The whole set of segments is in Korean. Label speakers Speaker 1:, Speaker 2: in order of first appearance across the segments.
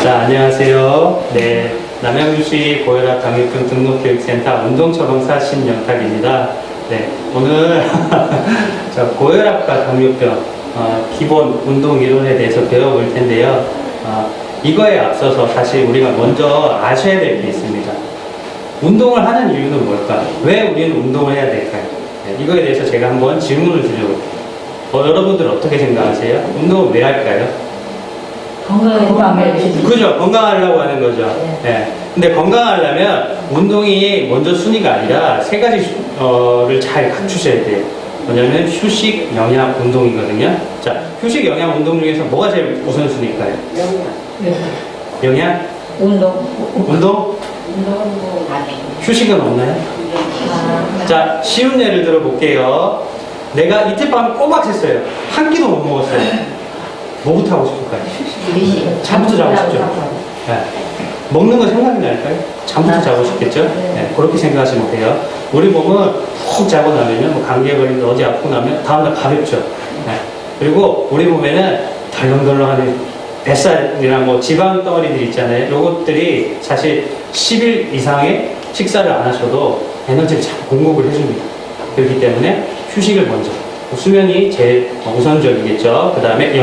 Speaker 1: 자, 안녕하세요. 네, 남양주시 고혈압 당뇨병 등록교육센터 운동처방사 신영탁입니다. 네, 오늘 자, 고혈압과 당뇨병 기본 운동 이론에 대해서 배워볼 텐데요. 이거에 앞서서 사실 우리가 먼저 아셔야 될 게 있습니다. 운동을 하는 이유는 뭘까? 왜 우리는 운동을 해야 될까요? 네, 이거에 대해서 제가 한번 질문을 드려볼게요. 여러분들 어떻게 생각하세요? 운동을 왜 할까요?
Speaker 2: 건강하게
Speaker 1: 그죠? 건강하려고 하는 거죠. 네. 근데 건강하려면 운동이 먼저 순위가 아니라 세 가지를 잘 갖추셔야 돼요. 뭐냐면 휴식, 영양, 운동이거든요. 자, 휴식, 영양, 운동 중에서 뭐가 제일 우선순위일까요? 영양? 운동? 운동은 휴식은 없나요? 자, 쉬운 예를 들어 볼게요. 내가 이틀 밤 꼬박 샜어요. 한 끼도 못 먹었어요. 뭐부터 하고 싶을까요? 잠부터 자고 싶죠? 네. 먹는 거 생각이 날까요? 잠부터 자고 싶겠죠? 네. 그렇게 생각하시면 돼요. 우리 몸은 푹 자고 나면요, 뭐 감기에 걸리든 어디 아프고 나면 다음날 가볍죠? 네. 그리고 우리 몸에는 덜렁덜렁하는 뱃살이랑 뭐 지방 덩어리들 있잖아요. 요것들이 사실 10일 이상의 식사를 안 하셔도 에너지를 잘 공급을 해줍니다. 그렇기 때문에 휴식을 먼저. 수면이 제일 우선적이겠죠. 그 다음에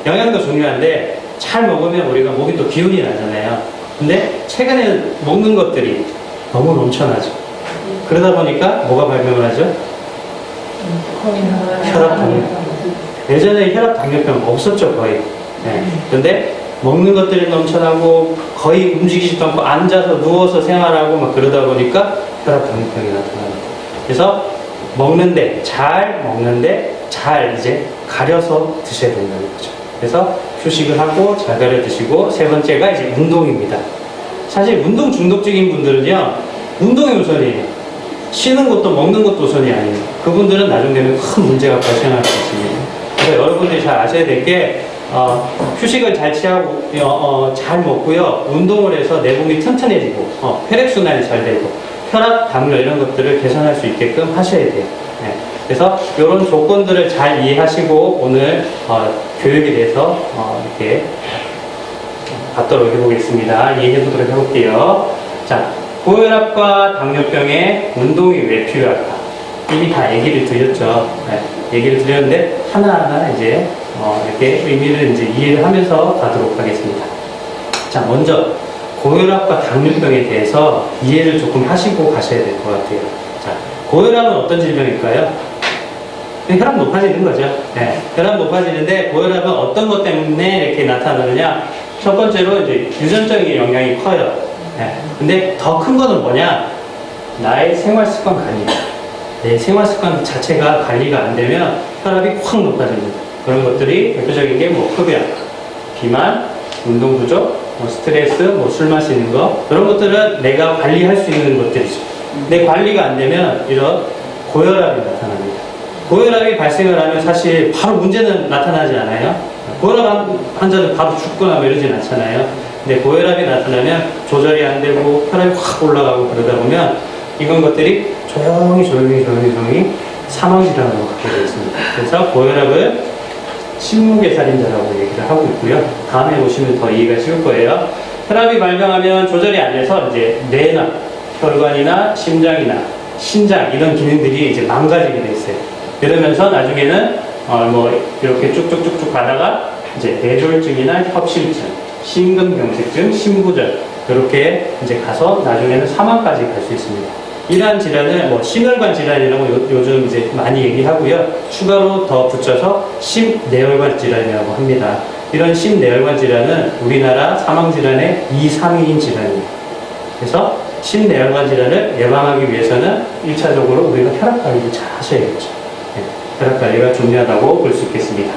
Speaker 1: 영양도 중요한데 잘 먹으면 우리가 몸이 또 기운이 나잖아요. 근데 최근에 먹는 것들이 너무 넘쳐나죠. 그러다 보니까 뭐가 발병을 하죠? 혈압당뇨병. 예전에 혈압당뇨병 없었죠, 거의. 네. 근데 먹는 것들이 넘쳐나고 거의 움직이지도 않고 앉아서 누워서 생활하고 막 그러다 보니까 혈압당뇨병이 나타납니다. 그래서 잘 먹는데 잘 이제 가려서 드셔야 된다는 거죠. 그래서 휴식을 하고 잘 가려 드시고, 세 번째가 이제 운동입니다. 사실 운동 중독적인 분들은요, 운동이 우선이에요. 쉬는 것도 먹는 것도 우선이 아니에요. 그분들은 나중 되면 큰 문제가 발생할 수 있습니다. 그래서 여러분들이 잘 아셔야 될 게, 휴식을 잘 취하고, 잘 먹고요, 운동을 해서 내 몸이 튼튼해지고, 혈액순환이 잘 되고, 혈압, 당뇨 이런 것들을 개선할 수 있게끔 하셔야 돼요. 네. 그래서 이런 조건들을 잘 이해하시고 오늘 교육에 대해서 이렇게 받도록 해보겠습니다. 이해해보도록 해볼게요. 자, 고혈압과 당뇨병에 운동이 왜 필요할까? 이미 다 얘기를 드렸죠. 네. 얘기를 드렸는데 하나하나 이제 이렇게 의미를 이제 이해를 하면서 가도록 하겠습니다. 자, 먼저 고혈압과 당뇨병에 대해서 이해를 조금 하시고 가셔야 될 것 같아요. 자, 고혈압은 어떤 질병일까요? 혈압 높아지는 거죠. 네, 혈압 높아지는데 고혈압은 어떤 것 때문에 이렇게 나타나느냐? 첫 번째로 이제 유전적인 영향이 커요. 네, 근데 더 큰 거는 뭐냐? 나의 생활 습관 관리입니다. 내 생활 습관 자체가 관리가 안 되면 혈압이 확 높아집니다. 그런 것들이 대표적인 게 뭐 흡연, 비만, 운동 부족, 스트레스, 술 마시는 거, 이런 것들은 내가 관리할 수 있는 것들이죠. 내 관리가 안 되면 이런 고혈압이 나타납니다. 고혈압이 발생을 하면 사실 바로 문제는 나타나지 않아요. 고혈압 환자는 바로 죽거나 뭐 이러진 않잖아요. 근데 고혈압이 나타나면 조절이 안 되고 혈압이 확 올라가고 그러다 보면 이런 것들이 조용히 사망질환으로 갖게 되어 있습니다. 그래서 고혈압을 식무계살인자라고 얘기를 하고 있고요. 다음에 보시면 더 이해가 쉬울 거예요. 혈압이 발병하면 조절이 안 돼서 이제 뇌나 혈관이나 심장이나 신장 이런 기능들이 이제 망가지게 돼 있어요. 그러면서 나중에는 이렇게 쭉쭉쭉쭉 가다가 이제 뇌졸중이나 협심증, 심근경색증, 심부전 이렇게 이제 가서 나중에는 사망까지 갈 수 있습니다. 이러한 질환을 심혈관 질환이라고 요즘 이제 많이 얘기하고요. 추가로 더 붙여서 심내혈관 질환이라고 합니다. 이런 심내혈관 질환은 우리나라 사망 질환의 2, 3위인 질환입니다. 그래서 심내혈관 질환을 예방하기 위해서는 1차적으로 우리가 혈압 관리를 잘 하셔야겠죠. 네, 혈압 관리가 중요하다고 볼 수 있겠습니다.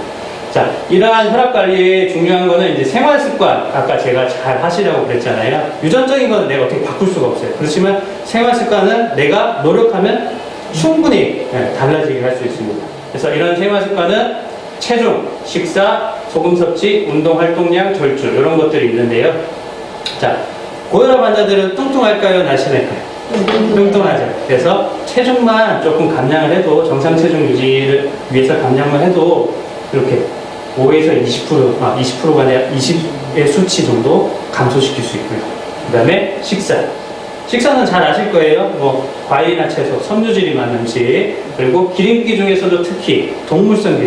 Speaker 1: 자, 이러한 혈압 관리에 중요한 거는 이제 생활 습관, 아까 제가 잘 하시라고 그랬잖아요. 유전적인 거는 내가 어떻게 바꿀 수가 없어요. 그렇지만 생활 습관은 내가 노력하면 충분히 달라지게 할 수 있습니다. 그래서 이런 생활 습관은 체중, 식사, 소금 섭취, 운동 활동량, 절주 이런 것들이 있는데요. 자, 고혈압 환자들은 뚱뚱할까요? 날씬할까요? 뚱뚱하죠. 그래서 체중만 조금 감량을 해도, 정상 체중 유지를 위해서 감량만 해도 이렇게 5에서 20%가 아니라 20 당의 수치 정도 감소시킬 수 있고요. 그 다음에 식사는 잘 아실 거예요. 뭐 과일이나 채소, 섬유질이 많은 음식, 그리고 기름기 중에서도 특히 동물성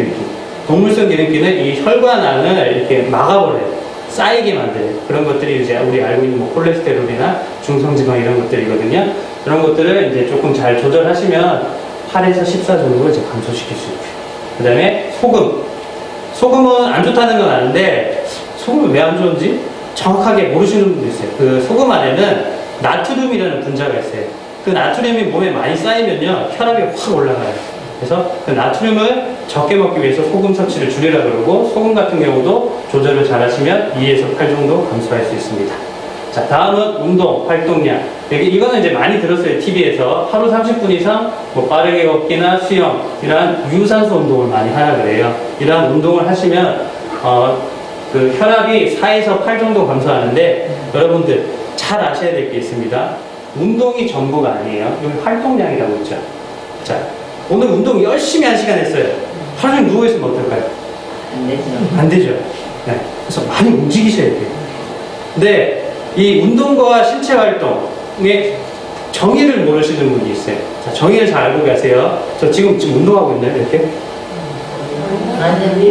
Speaker 1: 기름기는 이 혈관안을 이렇게 막아버려요. 쌓이게 만들어요. 그런 것들이 이제 우리 알고 있는 뭐 콜레스테롤이나 중성지방 이런 것들이거든요. 그런 것들을 이제 조금 잘 조절하시면 8에서 14 정도 이제 감소시킬 수 있고요. 그 다음에 소금은 안 좋다는 건 아는데 소금이 왜 안 좋은지 정확하게 모르시는 분도 있어요. 그 소금 안에는 나트륨이라는 분자가 있어요. 그 나트륨이 몸에 많이 쌓이면요 혈압이 확 올라가요. 그래서 그 나트륨을 적게 먹기 위해서 소금 섭취를 줄이라 그러고, 소금 같은 경우도 조절을 잘 하시면 2에서 8 정도 감소할 수 있습니다. 자, 다음은 운동, 활동량. 이거는 이제 많이 들었어요. TV에서. 하루 30분 이상 뭐 빠르게 걷기나 수영, 이러한 유산소 운동을 많이 하라 그래요. 이러한 운동을 하시면 그 혈압이 4에서 8 정도 감소하는데, 여러분들 잘 아셔야 될 게 있습니다. 운동이 전부가 아니에요. 여기 활동량이라고 있죠. 자, 오늘 운동 열심히 1시간 했어요. 하루 종일 누워있으면 어떨까요?
Speaker 2: 안 되죠.
Speaker 1: 안 되죠. 네. 그래서 많이 움직이셔야 돼요. 근데 이 운동과 신체 활동의 정의를 모르시는 분이 있어요. 자, 정의를 잘 알고 가세요. 저 지금 운동하고 있나요? 이렇게?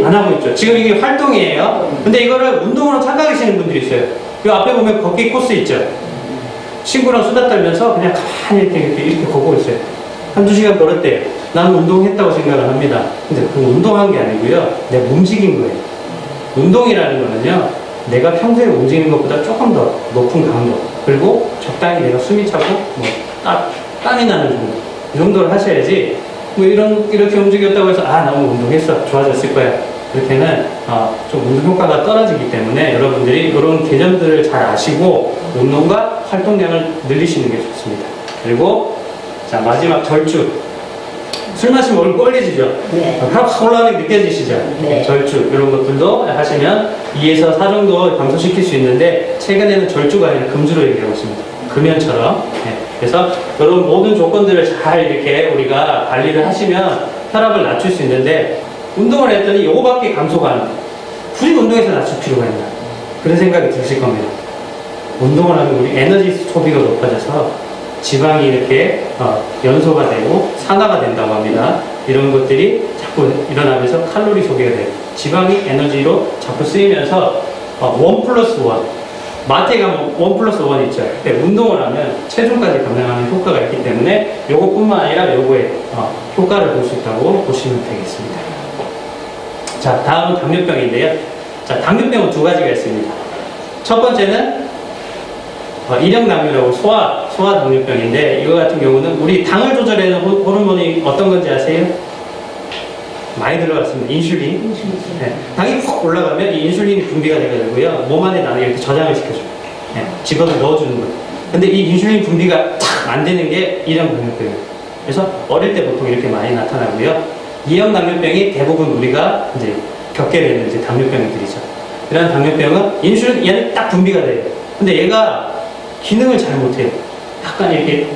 Speaker 1: 안 하고 있죠. 지금 이게 활동이에요. 근데 이거를 운동으로 착각하시는 분들이 있어요. 이 앞에 보면 걷기 코스 있죠. 친구랑 수다 떨면서 그냥 가만히 이렇게 걷고 있어요. 한두 시간 걸었대요. 나는 운동했다고 생각을 합니다. 근데 그 운동한 게 아니고요. 내가 움직인 거예요. 운동이라는 거는요, 내가 평소에 움직이는 것보다 조금 더 높은 강도, 그리고 적당히 내가 숨이 차고, 뭐, 땀이 나는 정도. 이 정도를 하셔야지, 뭐 이렇게 움직였다고 해서, 아, 나 오늘 운동했어. 좋아졌을 거야. 이렇게는, 좀 운동 효과가 떨어지기 때문에 여러분들이 이런 개념들을 잘 아시고, 운동과 활동량을 늘리시는 게 좋습니다. 그리고, 자, 마지막 절주. 술 마시면 얼굴 빨개지죠?
Speaker 2: 네.
Speaker 1: 확 올라가는 게 느껴지시죠?
Speaker 2: 네.
Speaker 1: 절주, 이런 것들도 하시면 2에서 4 정도 감소시킬 수 있는데, 최근에는 절주가 아니라 금주로 얘기하고 있습니다. 금연처럼. 네. 그래서 이런 모든 조건들을 잘 이렇게 우리가 관리를 하시면 혈압을 낮출 수 있는데, 운동을 했더니 이거밖에 감소가 안 돼. 굳이 운동해서 낮출 필요가 있나? 그런 생각이 드실 겁니다. 운동을 하면 우리 에너지 소비가 높아져서 지방이 이렇게 연소가 되고 산화가 된다고 합니다. 이런 것들이 자꾸 일어나면서 칼로리 소비가 돼요. 지방이 에너지로 자꾸 쓰이면서 1+1, 마트에 가면 1+1 있죠. 운동을 하면 체중까지 감량하는 효과가 있기 때문에 요것뿐만 아니라 요거에 효과를 볼 수 있다고 보시면 되겠습니다. 자, 다음은 당뇨병인데요. 자, 당뇨병은 2가지가 있습니다. 첫 번째는 일형당뇨라고 소아 당뇨병인데, 이거 같은 경우는 우리 당을 조절하는 호르몬이 어떤 건지 아세요? 많이 들어봤습니다. 인슐린. 네. 당이 훅 올라가면 이 인슐린이 분비가 돼가지고요, 몸 안에 나는 이렇게 저장을 시켜줘요. 네. 집어서 넣어주는 거예요. 근데 이 인슐린 분비가 탁 안 되는 게 일형당뇨병이에요. 그래서 어릴 때 보통 이렇게 많이 나타나고요. 이형당뇨병이 대부분 우리가 이제 겪게 되는 이제 당뇨병들이죠. 이런 당뇨병은 인슐린, 얘는 딱 분비가 돼요. 근데 얘가 기능을 잘 못해요. 약간 이렇게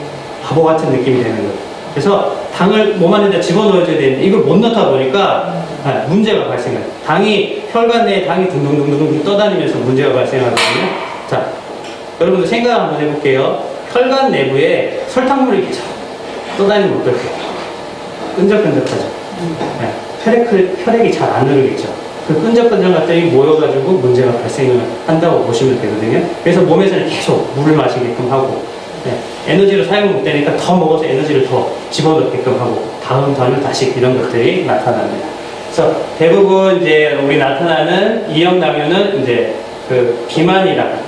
Speaker 1: 바보 같은 느낌이 되는 거예요. 그래서 당을 몸 안에다 집어넣어줘야 되는데 이걸 못 넣다 보니까 문제가 발생해요. 혈관 내에 당이 둥둥둥둥 떠다니면서 문제가 발생하거든요. 자, 여러분들 생각 한번 해볼게요. 혈관 내부에 설탕물이 계속 떠다니면 어떨까요? 끈적끈적하죠. 혈액이 잘 안 흐르겠죠. 그 끈적끈적 것들이 모여가지고 문제가 발생을 한다고 보시면 되거든요. 그래서 몸에서는 계속 물을 마시게끔 하고, 에너지를 사용 못 되니까 더 먹어서 에너지를 더 집어넣게끔 하고, 다음에 다시 이런 것들이 나타납니다. 그래서 대부분 이제 우리 나타나는 이형당뇨는 이제 그 비만이랑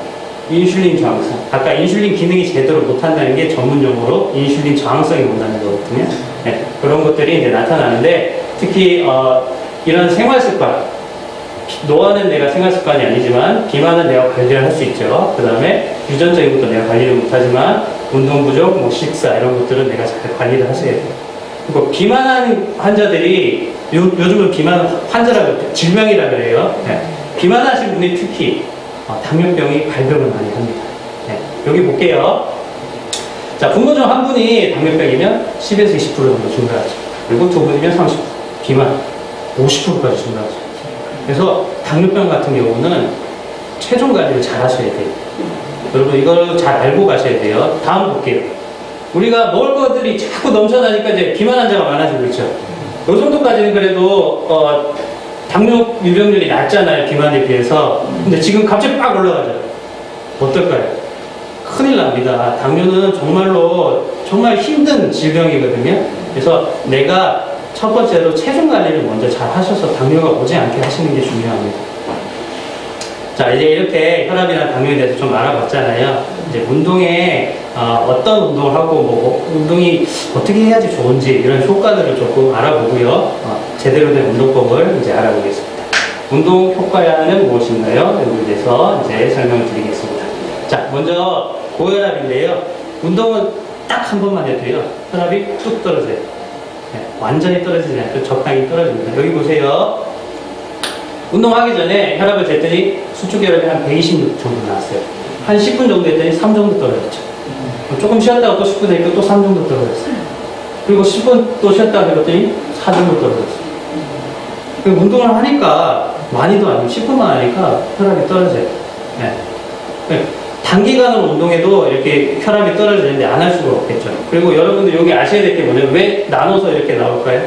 Speaker 1: 인슐린 저항성. 아까 인슐린 기능이 제대로 못한다는 게 전문 용어로 인슐린 저항성이 온다는 거거든요. 네, 그런 것들이 이제 나타나는데, 특히 이런 생활 습관, 노화는 내가 생활 습관이 아니지만 비만은 내가 관리를 할 수 있죠. 그 다음에 유전적인 것도 내가 관리를 못하지만 운동 부족, 뭐 식사 이런 것들은 내가 잘 관리를 하셔야 돼요. 그리고 비만한 환자들이 요즘은 비만 환자라고 질병이라 그래요. 네. 비만하신 분이 특히 당뇨병이 발병을 많이 합니다. 네. 여기 볼게요. 자, 부모 중 한 분이 당뇨병이면 10에서 20% 정도 증가하죠. 그리고 2분이면 30%, 비만 50%까지 증가하죠. 그래서 당뇨병 같은 경우는 체중 관리를 잘 하셔야 돼요. 여러분 이걸 잘 알고 가셔야 돼요. 다음 볼게요. 우리가 먹을 것들이 자꾸 넘쳐나니까 이제 비만 환자가 많아지고 있죠. 이 정도까지는 그래도 당뇨 유병률이 낮잖아요. 비만에 비해서. 근데 지금 갑자기 빡 올라가죠. 어떨까요? 큰일 납니다. 당뇨는 정말로 정말 힘든 질병이거든요. 그래서 내가 첫 번째로 체중 관리를 먼저 잘 하셔서 당뇨가 오지 않게 하시는 게 중요합니다. 자, 이제 이렇게 혈압이나 당뇨에 대해서 좀 알아봤잖아요. 이제 운동에 어떤 운동을 하고 뭐 운동이 어떻게 해야지 좋은지 이런 효과들을 조금 알아보고요. 제대로 된 운동법을 이제 알아보겠습니다. 운동 효과는 무엇인가요? 여기에 대해서 이제 설명을 드리겠습니다. 자, 먼저 고혈압인데요. 운동은 딱 한 번만 해도요. 혈압이 뚝 떨어져요. 네, 완전히 떨어지지 않고 적당히 떨어집니다. 여기 보세요. 운동하기 전에 혈압을 쟀더니 수축혈압이 한 126 정도 나왔어요. 한 10분 정도 했더니 3 정도 떨어졌죠. 조금 쉬었다가 또 10분 했더니 또 3 정도 떨어졌어요. 그리고 10분 또 쉬었다가 해봤더니 4 정도 떨어졌어요. 운동을 하니까 많이도 아니고 10분만 하니까 혈압이 떨어져요. 네. 단기간으로 운동해도 이렇게 혈압이 떨어지는데 안 할 수가 없겠죠. 그리고 여러분들 여기 아셔야 될 게 뭐냐면 왜 나눠서 이렇게 나올까요?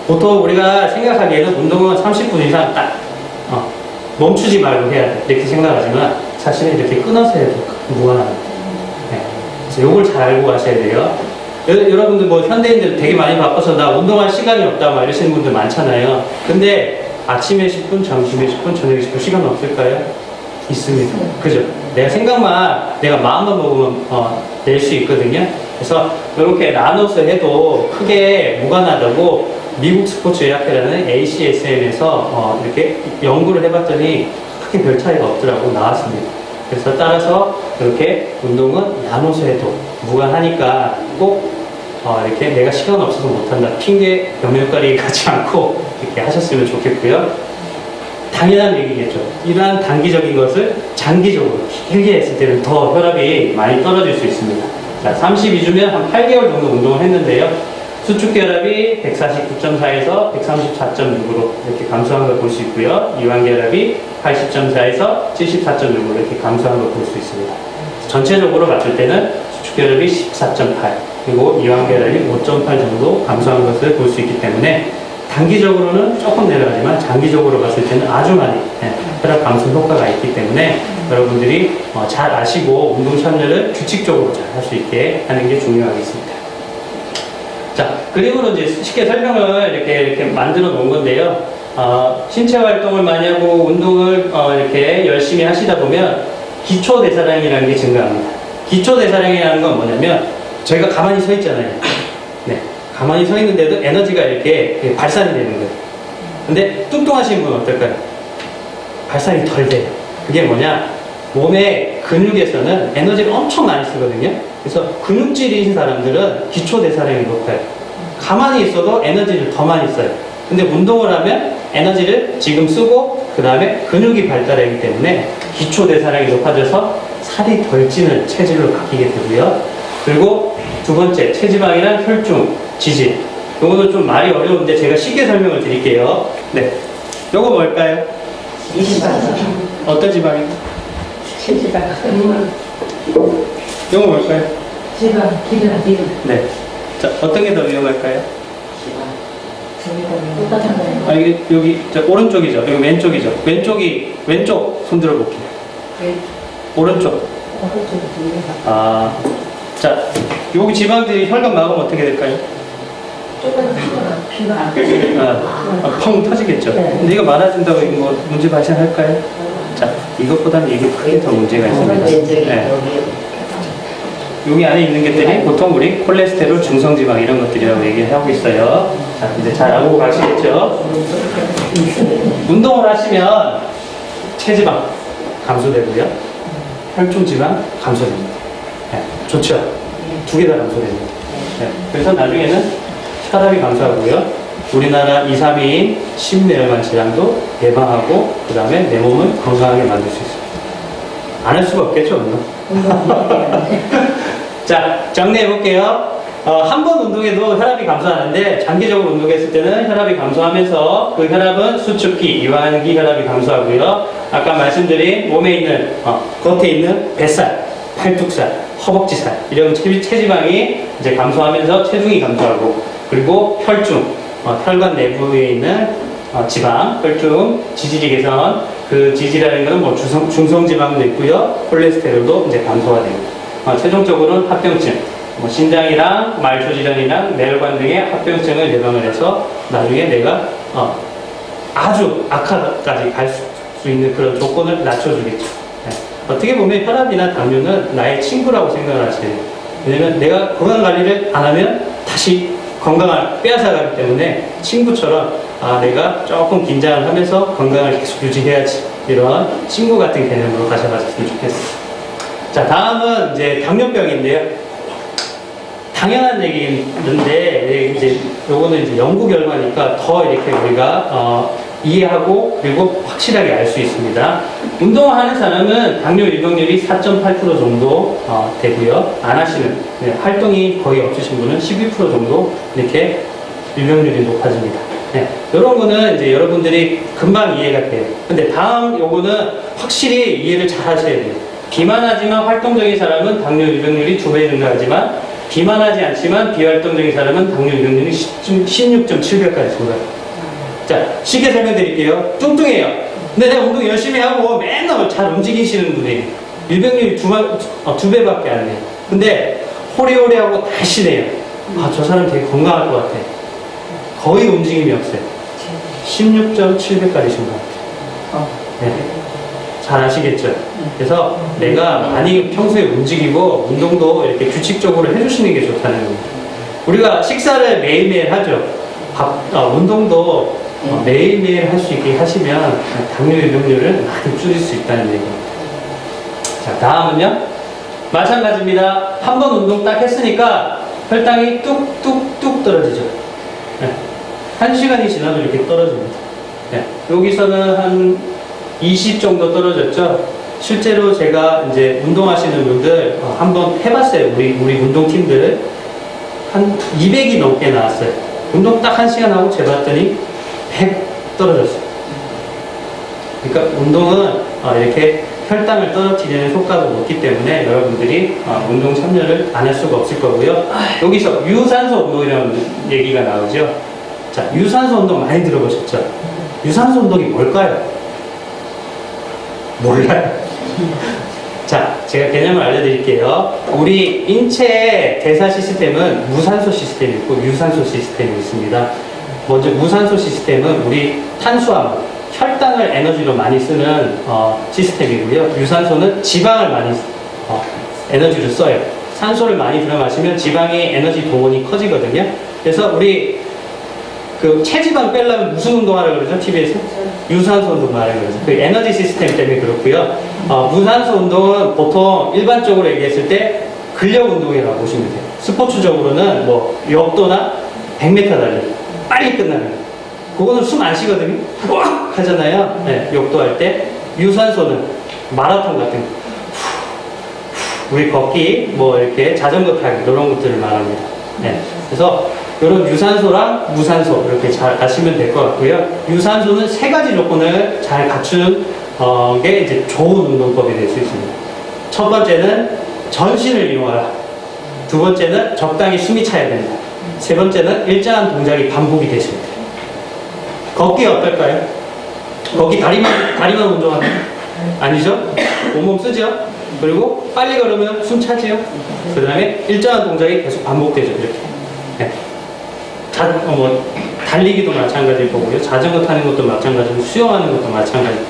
Speaker 1: 보통 우리가 생각하기에는 운동은 30분 이상 딱 멈추지 말고 해야 돼 이렇게 생각하지만 사실은 이렇게 끊어서 해도 무관합니다. 네. 그래서 이걸 잘 알고 가셔야 돼요. 여러분들 뭐 현대인들 되게 많이 바빠서 나 운동할 시간이 없다 막 이러시는 분들 많잖아요. 근데 아침에 10분, 점심에 10분, 저녁에 10분 시간 없을까요? 있습니다. 그죠? 내가 생각만, 내가 마음만 먹으면 낼 수 있거든요. 그래서 이렇게 나눠서 해도 크게 무관하다고 미국 스포츠의학회라는 ACSM에서 이렇게 연구를 해봤더니 크게 별 차이가 없더라고 나왔습니다. 그래서 따라서 이렇게 운동은 나눠서 해도 무관하니까 꼭 이렇게 내가 시간 없어서 못한다 핑계 염려거리 갖지 않고 이렇게 하셨으면 좋겠고요. 당연한 얘기겠죠. 이러한 단기적인 것을 장기적으로 길게 했을 때는 더 혈압이 많이 떨어질 수 있습니다. 자, 32주면 한 8개월 정도 운동을 했는데요. 수축혈압이 149.4에서 134.6으로 이렇게 감소한 걸 볼 수 있고요. 이완혈압이 80.4에서 74.6으로 이렇게 감소한 걸 볼 수 있습니다. 전체적으로 맞출 때는 수축혈압이 14.8 그리고 이완혈압이 5.8 정도 감소한 것을 볼 수 있기 때문에 단기적으로는 조금 내려가지만 장기적으로 봤을 때는 아주 많이 혈압 감소 효과가 있기 때문에 여러분들이 잘 아시고 운동 참여를 규칙적으로 잘 할 수 있게 하는 게 중요하겠습니다. 자, 그림으로 이제 쉽게 설명을 이렇게 만들어 놓은 건데요. 신체 활동을 많이 하고 운동을 이렇게 열심히 하시다 보면 기초 대사량이라는 게 증가합니다. 기초 대사량이라는 건 뭐냐면 저희가 가만히 서 있잖아요. 네. 가만히 서 있는데도 에너지가 이렇게 발산이 되는 거예요. 근데 뚱뚱하신 분은 어떨까요? 발산이 덜 돼요. 그게 뭐냐? 몸의 근육에서는 에너지를 엄청 많이 쓰거든요. 그래서 근육질인 사람들은 기초 대사량이 높아요. 가만히 있어도 에너지를 더 많이 써요. 근데 운동을 하면 에너지를 지금 쓰고 그 다음에 근육이 발달하기 때문에 기초 대사량이 높아져서 살이 덜 찌는 체질로 바뀌게 되고요. 그리고 두 번째, 체지방이란 혈중, 지질. 요거는 좀 말이 어려운데 제가 쉽게 설명을 드릴게요. 네. 요거 뭘까요? 어떤 지방이요?
Speaker 2: 체지방.
Speaker 1: 요거 뭘까요?
Speaker 2: 지방, 기름.
Speaker 1: 네. 자, 어떤 게 더 위험할까요?
Speaker 2: 똑같은 거예요.
Speaker 1: 아, 이게 여기 오른쪽이죠. 여기 왼쪽이죠. 왼쪽 손 들어 볼게요. 오른쪽. 자, 여기 지방들이 혈관 막으면 어떻게 될까요?
Speaker 2: 조금 피가
Speaker 1: 펑 터지겠죠. 근데 이거 많아진다고 뭐 문제 발생할까요? 자, 이것보다는 이게 크게 더 문제가 있습니다. 네. 여기 안에 있는 것들이 보통 우리 콜레스테롤, 중성지방 이런 것들이라고 얘기하고 있어요. 자, 이제 잘 알고 가시겠죠? 운동을 하시면 체지방 감소되고요. 혈중지방 감소됩니다. 네, 좋죠? 두 개 다 감소됩니다. 네, 그래서 나중에는 혈압이 감소하고요. 우리나라 2, 3위인 심뇌혈관 질환도 예방하고 그 다음에 내 몸을 건강하게 만들 수 있습니다. 안 할 수가 없겠죠, 운동? 자, 정리해 볼게요. 한 번 운동해도 혈압이 감소하는데 장기적으로 운동했을 때는 혈압이 감소하면서 그 혈압은 수축기, 이완기 혈압이 감소하고요. 아까 말씀드린 몸에 있는 겉에 있는 뱃살, 팔뚝살, 허벅지살 이런 체지방이 이제 감소하면서 체중이 감소하고 그리고 혈중, 혈관 내부에 있는 지방, 혈중, 지지리 개선 그 지지라는 것은 뭐 중성지방도 있고요. 콜레스테롤도 이제 감소가 됩니다. 최종적으로는 합병증. 신장이랑 말초질환이랑 뇌혈관 등의 합병증을 예방을 해서 나중에 내가 아주 악화까지 갈 수 있는 그런 조건을 낮춰주겠죠. 네. 어떻게 보면 혈압이나 당뇨는 나의 친구라고 생각을 하셔야 돼요. 왜냐면 내가 건강관리를 안 하면 다시 건강을 빼앗아가기 때문에 친구처럼 내가 조금 긴장을 하면서 건강을 계속 유지해야지 이런 친구 같은 개념으로 가져가셨으면 좋겠어요. 자, 다음은 이제 당뇨병인데요. 당연한 얘기인데 이제 요거는 이제 연구 결과니까 더 이렇게 우리가 이해하고 그리고 확실하게 알 수 있습니다. 운동을 하는 사람은 당뇨 유병률이 4.8% 정도 되고요. 안 하시는 활동이 거의 없으신 분은 12% 정도 이렇게 유병률이 높아집니다. 네, 이런 거는 이제 여러분들이 금방 이해가 돼요. 근데 다음 요거는 확실히 이해를 잘 하셔야 돼요. 비만하지만 활동적인 사람은 당뇨 유병률이 2배 증가하지만 비만하지 않지만 비활동적인 사람은 당뇨 유병률이 16.7배까지 증가해요. 자, 쉽게 설명드릴게요. 뚱뚱해요. 근데 내가 운동 열심히 하고 맨날 잘 움직이시는 분이 유병률이 2배밖에 안 돼요. 근데 호리호리하고 날씬해요. 저 사람 되게 건강할 것 같아. 거의 움직임이 없어요. 16.7배까지 증가해요. 네. 잘 아시겠죠? 그래서 내가 많이 평소에 움직이고 운동도 이렇게 규칙적으로 해주시는 게 좋다는 겁니다. 우리가 식사를 매일매일 하죠. 운동도 매일매일 할 수 있게 하시면 당뇨 유병률을 많이 줄일 수 있다는 얘기입니다. 자, 다음은요. 마찬가지입니다. 한 번 운동 딱 했으니까 혈당이 뚝뚝뚝 떨어지죠. 네. 1시간이 지나도 이렇게 떨어집니다. 네. 여기서는 한 20 정도 떨어졌죠. 실제로 제가 이제 운동하시는 분들 한번 해봤어요. 우리 운동팀들 한 200이 넘게 나왔어요. 운동 딱 1시간 하고 재봤더니 100 떨어졌어요. 그러니까 운동은 이렇게 혈당을 떨어뜨리는 효과가 높기 때문에 여러분들이 운동 참여를 안 할 수가 없을 거고요. 여기서 유산소 운동이라는 얘기가 나오죠. 자, 유산소 운동 많이 들어보셨죠? 유산소 운동이 뭘까요? 몰라요. 자, 제가 개념을 알려드릴게요. 우리 인체의 대사 시스템은 무산소 시스템이 있고 유산소 시스템이 있습니다. 먼저 무산소 시스템은 우리 탄수화물, 혈당을 에너지로 많이 쓰는 시스템이고요. 유산소는 지방을 많이 에너지로 써요. 산소를 많이 들어 마시면 지방의 에너지 동원이 커지거든요. 그래서 우리 그 체지방 빼려면 무슨 운동하라고 그러죠? TV에서? 유산소 운동 말하는 거죠. 그 에너지 시스템 때문에 그렇고요. 무산소 운동은 보통 일반적으로 얘기했을 때 근력 운동이라고 보시면 돼요. 스포츠적으로는 뭐 역도나 100m 달리기 빨리 끝나는 거. 그거는 숨 안 쉬거든요. 꽉 하잖아요. 네, 역도할 때. 유산소는 마라톤 같은 거. 우리 걷기, 뭐 이렇게 자전거 타기 이런 것들을 말합니다. 네, 그래서 이런 유산소랑 무산소 이렇게 잘 아시면 될 것 같고요. 유산소는 3가지 조건을 잘 갖춘 게 이제 좋은 운동법이 될 수 있습니다. 첫 번째는 전신을 이용하라. 두 번째는 적당히 숨이 차야 된다. 세 번째는 일정한 동작이 반복이 되셔야 돼요. 걷기 어떨까요? 걷기 다리만 운동하는 아니죠? 온몸 쓰죠? 그리고 빨리 걸으면 숨 차지요? 그 다음에 일정한 동작이 계속 반복되죠. 이렇게. 네. 달리기도 마찬가지일 거고요. 자전거 타는 것도 마찬가지고 수영하는 것도 마찬가지고.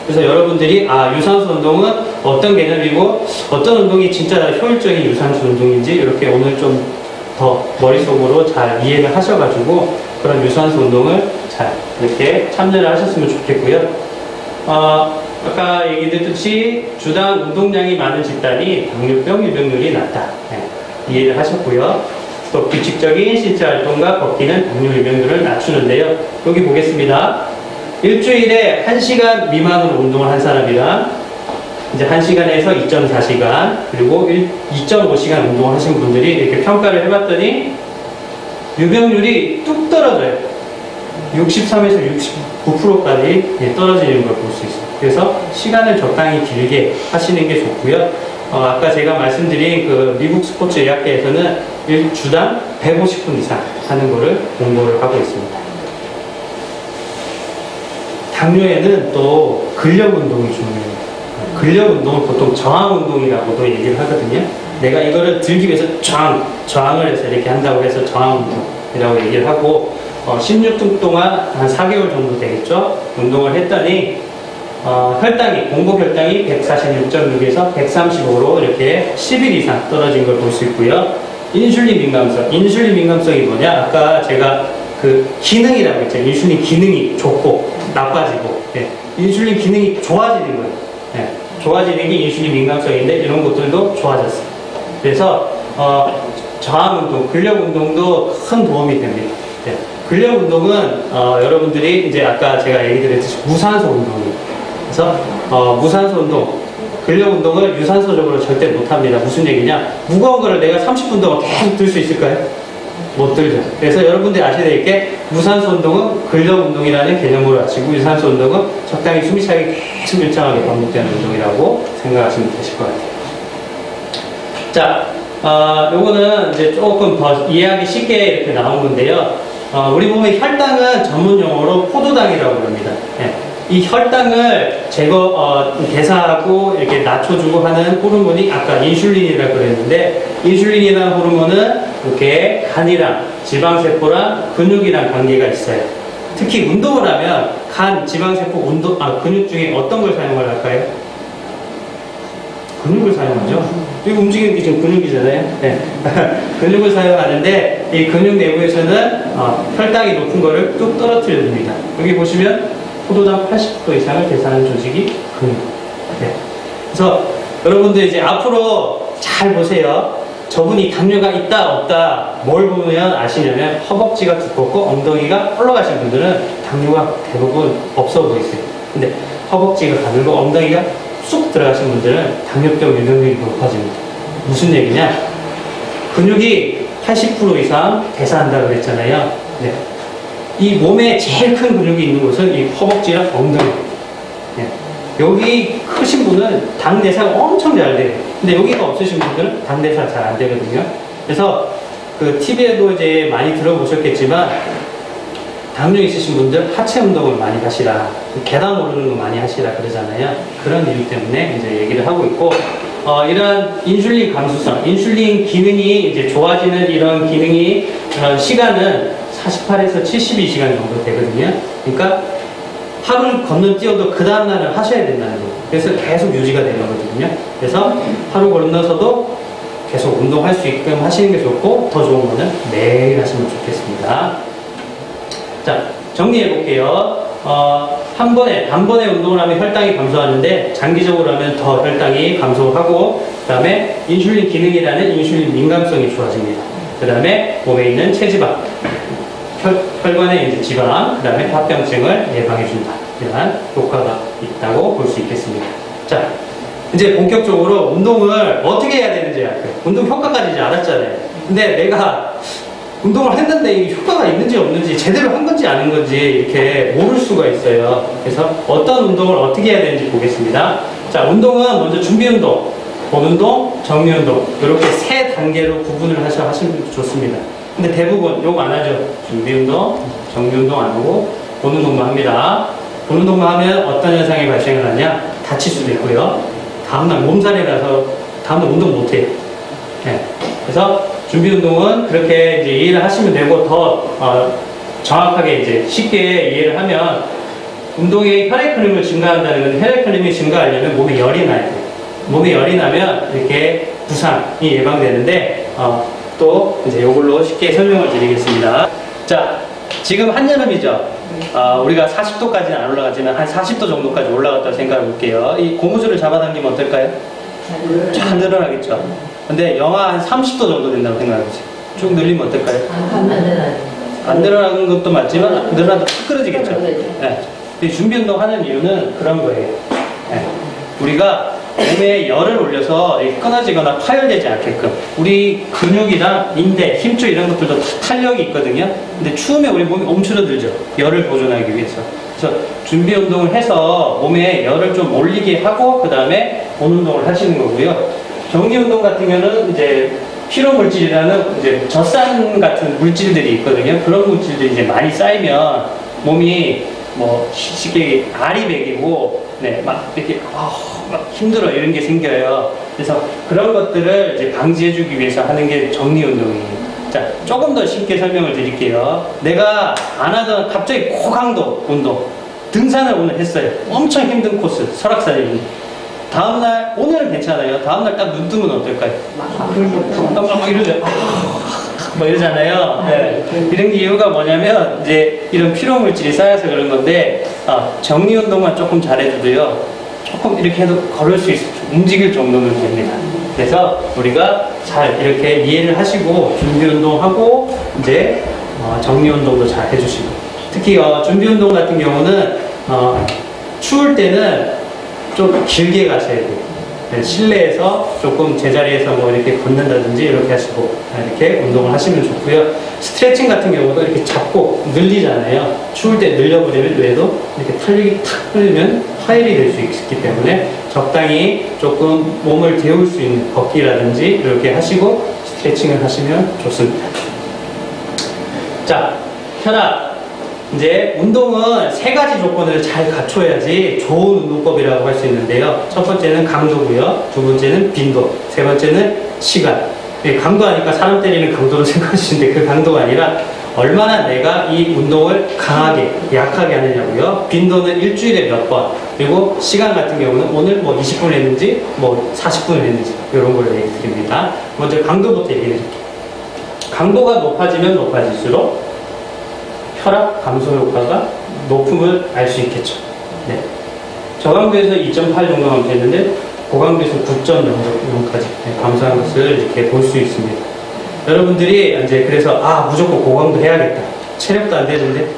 Speaker 1: 그래서 여러분들이 유산소 운동은 어떤 개념이고 어떤 운동이 진짜 효율적인 유산소 운동인지 이렇게 오늘 좀 더 머릿속으로 잘 이해를 하셔가지고 그런 유산소 운동을 잘 이렇게 참여를 하셨으면 좋겠고요. 아까 얘기했듯이 주당 운동량이 많은 집단이 당뇨병 유병률이 낮다. 네, 이해를 하셨고요. 또 규칙적인 신체 활동과 걷기는 당뇨 유병률을 낮추는데요. 여기 보겠습니다. 일주일에 1시간 미만으로 운동을 한 사람이랑 이제 1시간에서 2.4시간, 그리고 2.5시간 운동을 하신 분들이 이렇게 평가를 해봤더니 유병률이 뚝 떨어져요. 63에서 69%까지 떨어지는 걸 볼 수 있어요. 그래서 시간을 적당히 길게 하시는 게 좋고요. 아까 제가 말씀드린 그 미국 스포츠 의학회에서는 주당 150분 이상 하는 거를 공고를 하고 있습니다. 당뇨에는 또 근력 운동이 중요해요. 근력 운동을 보통 저항 운동이라고도 얘기를 하거든요. 내가 이거를 들기 위해서 저항을 해서 이렇게 한다고 해서 저항 운동이라고 얘기를 하고 16분 동안 한 4개월 정도 되겠죠. 운동을 했더니 혈당이 공복 혈당이 146.6에서 135로 이렇게 10일 이상 떨어진 걸 볼 수 있고요. 인슐린 민감성이 뭐냐? 아까 제가 그 기능이라고 했죠. 인슐린 기능이 좋고 나빠지고, 인슐린 기능이 좋아지는 거예요. 좋아지는 게 인슐린 민감성인데 이런 것들도 좋아졌어요. 그래서 저항 운동, 근력 운동도 큰 도움이 됩니다. 근력 운동은 여러분들이 이제 아까 제가 얘기 드렸듯이 무산소 운동이에요. 그래서 무산소 운동, 근력 운동을 유산소적으로 절대 못합니다. 무슨 얘기냐? 무거운 거를 내가 30분 동안 계속 들 수 있을까요? 못 들죠. 그래서 여러분들이 아셔야 될 게 무산소 운동은 근력 운동이라는 개념으로 아시고 유산소 운동은 적당히 숨이 차게 계속 일정하게 반복되는 운동이라고 생각하시면 되실 것 같아요. 자, 요거는 이제 조금 더 이해하기 쉽게 이렇게 나온 건데요. 우리 몸의 혈당은 전문 용어로 포도당이라고 합니다. 이 혈당을 대사하고 이렇게 낮춰주고 하는 호르몬이 아까 인슐린이라고 그랬는데, 인슐린이라는 호르몬은 이렇게 간이랑 지방세포랑 근육이랑 관계가 있어요. 특히 운동을 하면 간, 지방세포, 근육 중에 어떤 걸 사용을 할까요? 근육을 사용하죠. 이거 움직이는 게 지금 근육이잖아요. 근육을 사용하는데 이 근육 내부에서는 혈당이 높은 거를 뚝 떨어뜨려 줍니다. 여기 보시면 포도당 80% 이상을 대사하는 조직이 근육. 그래서 여러분들 이제 앞으로 잘 보세요. 저분이 당뇨가 있다 없다 뭘 보면 아시냐면 허벅지가 두껍고 엉덩이가 올라가신 분들은 당뇨가 대부분 없어 보이세요. 근데 허벅지가 가늘고 엉덩이가 쑥 들어가신 분들은 당뇨병 유병률이 높아집니다. 무슨 얘기냐? 근육이 80% 이상 대사한다고 그랬잖아요. 이 몸에 제일 큰 근육이 있는 곳은 이 허벅지랑 엉덩이. 여기 크신 분은 당 대사가 엄청 잘 돼요. 근데 여기가 없으신 분들은 당 대사 잘 안 되거든요. 그래서 그 TV에도 이제 많이 들어보셨겠지만 당뇨 있으신 분들 하체 운동을 많이 하시라, 계단 오르는 거 많이 하시라 그러잖아요. 그런 이유 때문에 이제 얘기를 하고 있고, 이런 인슐린 감수성, 인슐린 기능이 이제 좋아지는 이런 기능이 시간은 48에서 72시간 정도 되거든요. 그러니까 하루를 건너뛰어도 그 다음날은 하셔야 된다는 거예요. 그래서 계속 유지가 되는 거거든요. 그래서 하루 건너서도 계속 운동할 수 있게끔 하시는 게 좋고, 더 좋은 거는 매일 하시면 좋겠습니다. 자, 정리해 볼게요. 단번에 운동을 하면 혈당이 감소하는데, 장기적으로 하면 더 혈당이 감소하고, 그 다음에 인슐린 기능이라는 인슐린 민감성이 좋아집니다. 그 다음에 몸에 있는 체지방, 혈관의 이제 지방, 그 다음에 합병증을 예방해준다. 이러한 효과가 있다고 볼 수 있겠습니다. 자, 이제 본격적으로 운동을 어떻게 해야 되는지 알아요. 운동 효과까지 이제 알았잖아요. 근데 내가 운동을 했는데 이 효과가 있는지 없는지, 제대로 한 건지 아닌 건지 이렇게 모를 수가 있어요. 그래서 어떤 운동을 어떻게 해야 되는지 보겠습니다. 자, 운동은 먼저 준비운동, 본운동, 정리운동, 이렇게 세 단계로 구분을 하시면 좋습니다. 근데 대부분 요거 안 하죠. 준비운동, 정리운동 안 하고 본운동만 합니다. 본운동만 하면 어떤 현상이 발생을 하냐? 다칠 수도 있고요. 다음날 몸살이라서 다음날 운동 못해요. 그래서 준비운동은 그렇게 이제 이해를 하시면 되고, 더 정확하게 이제 쉽게 이해를 하면, 운동의 혈액 흐름을 증가한다는 건, 혈액 흐름이 증가하려면 몸에 열이 나야 돼요. 몸에 열이 나면 이렇게 부상이 예방되는데, 또 이제 이걸로 쉽게 설명을 드리겠습니다. 자, 지금 한여름이죠. 우리가 40도까지는 안 올라가지만 한 40도 정도까지 올라갔다고 생각해 볼게요. 이 고무줄을 잡아당기면 어떨까요? 쫙 늘어나겠죠. 근데 영하 한 30도 정도 된다고 생각해보세요. 쭉 늘리면 어떨까요? 안 늘어나는 것도 맞지만 늘어나도 탁 끊어지겠죠. 이 준비운동 하는 이유는 그런 거예요. 우리가 몸에 열을 올려서 이렇게 끊어지거나 파열되지 않게끔 우리 근육이나 인대, 힘줄 이런 것들도 다 탄력이 있거든요. 근데 추우면 우리 몸이 움츠러들죠. 열을 보존하기 위해서. 그래서 준비 운동을 해서 몸에 열을 좀 올리게 하고 그 다음에 본 운동을 하시는 거고요. 정리 운동 같은 경우는 이제 피로 물질이라는 이제 젖산 같은 물질들이 있거든요. 그런 물질들이 이제 많이 쌓이면 몸이 뭐 쉽게 알이 배기고 네, 막 이렇게 막 힘들어 이런 게 생겨요. 그래서 그런 것들을 이제 방지해주기 위해서 하는 게 정리 운동이에요. 자, 조금 더 쉽게 설명을 드릴게요. 내가 안 하던 갑자기 고강도 운동, 등산을 오늘 했어요. 엄청 힘든 코스, 설악산입니다. 다음날, 오늘은 괜찮아요. 다음날 딱 눈 뜨면 어떨까요? 막 이러죠. 뭐 이러잖아요. 네. 이런 이유가 뭐냐면, 이제 이런 피로물질이 쌓여서 그런 건데, 정리 운동만 조금 잘해줘도요, 조금 이렇게 해도 걸을 수 있어요. 움직일 정도는 됩니다. 그래서 우리가 잘 이렇게 이해를 하시고, 준비 운동하고, 이제, 정리 운동도 잘 해주시고. 특히, 준비 운동 같은 경우는, 추울 때는 좀 길게 가셔야 돼요. 네, 실내에서 조금 제자리에서 뭐 이렇게 걷는다든지 이렇게 하시고 이렇게 운동을 하시면 좋고요. 스트레칭 같은 경우도 이렇게 잡고 늘리잖아요. 추울 때 늘려버리면 뇌도 이렇게 탄력이 탁 풀리면 파열이 될 수 있기 때문에 적당히 조금 몸을 데울 수 있는 걷기라든지 이렇게 하시고 스트레칭을 하시면 좋습니다. 자, 혈압. 이제 운동은 세 가지 조건을 잘 갖춰야지 좋은 운동법이라고 할 수 있는데요. 첫 번째는 강도고요. 두 번째는 빈도. 세 번째는 시간. 강도 하니까 사람 때리는 강도로 생각하시는데 그 강도가 아니라 얼마나 내가 이 운동을 강하게, 약하게 하느냐고요. 빈도는 일주일에 몇 번. 그리고 시간 같은 경우는 오늘 뭐 20분 했는지 뭐 40분을 했는지 이런 걸 얘기 드립니다. 먼저 강도부터 얘기해 드릴게요. 강도가 높아지면 높아질수록 혈압 감소 효과가 높음을 알 수 있겠죠. 네. 저강도에서 2.8 정도만 됐는데 고강도에서 9점 정도까지 감소한 것을 이렇게 볼 수 있습니다. 여러분들이 이제 그래서 무조건 고강도 해야겠다. 체력도 안 되는데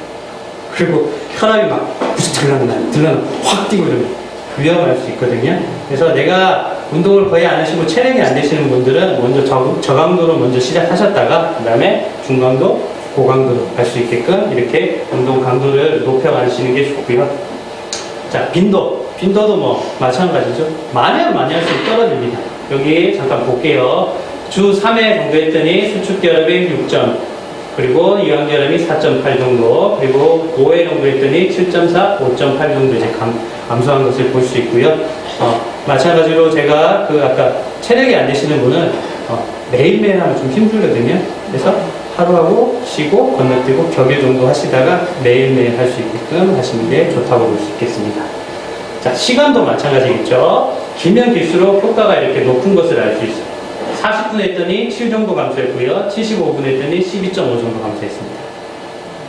Speaker 1: 그리고 혈압이 막 들러나 확 뛰고 이러면 위험할 수 있거든요. 그래서 내가 운동을 거의 안 하시고 체력이 안 되시는 분들은 먼저 저강도로 먼저 시작하셨다가 그 다음에 중강도 고강도로 갈 수 있게끔 이렇게 운동 강도를 높여가시는 게 좋고요. 자, 빈도. 빈도도 뭐 마찬가지죠. 많이 하면 많이 할수록 떨어집니다. 여기 잠깐 볼게요. 주 3회 정도 했더니 수축결합이 6점, 그리고 이완결합이 4.8 정도, 그리고 5회 정도 했더니 7.4, 5.8 정도 이제 감소한 것을 볼 수 있고요. 마찬가지로 제가 아까 체력이 안 되시는 분은 매일매일 하면 좀 힘들거든요. 그래서 하루하고 쉬고 건너뛰고 격일 정도 하시다가 매일매일 할 수 있게끔 하시는 게 좋다고 볼 수 있겠습니다. 자, 시간도 마찬가지겠죠. 길면 길수록 효과가 이렇게 높은 것을 알 수 있어요. 40분 했더니 7 정도 감소했고요. 75분 했더니 12.5 정도 감소했습니다.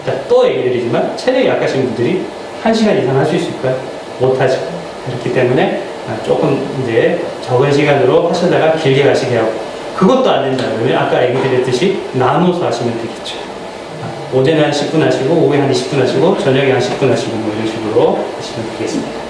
Speaker 1: 자, 또 얘기드리지만 체력이 약하신 분들이 1시간 이상 할 수 있을까요? 못하죠. 그렇기 때문에 조금 이제 적은 시간으로 하시다가 길게 가시게 하고, 그것도 안 된다 그러면 아까 얘기 드렸듯이 나눠서 하시면 되겠죠. 오전에 한 10분 하시고 오후에 한 20분 하시고 저녁에 한 10분 하시고 뭐 이런 식으로 하시면 되겠습니다.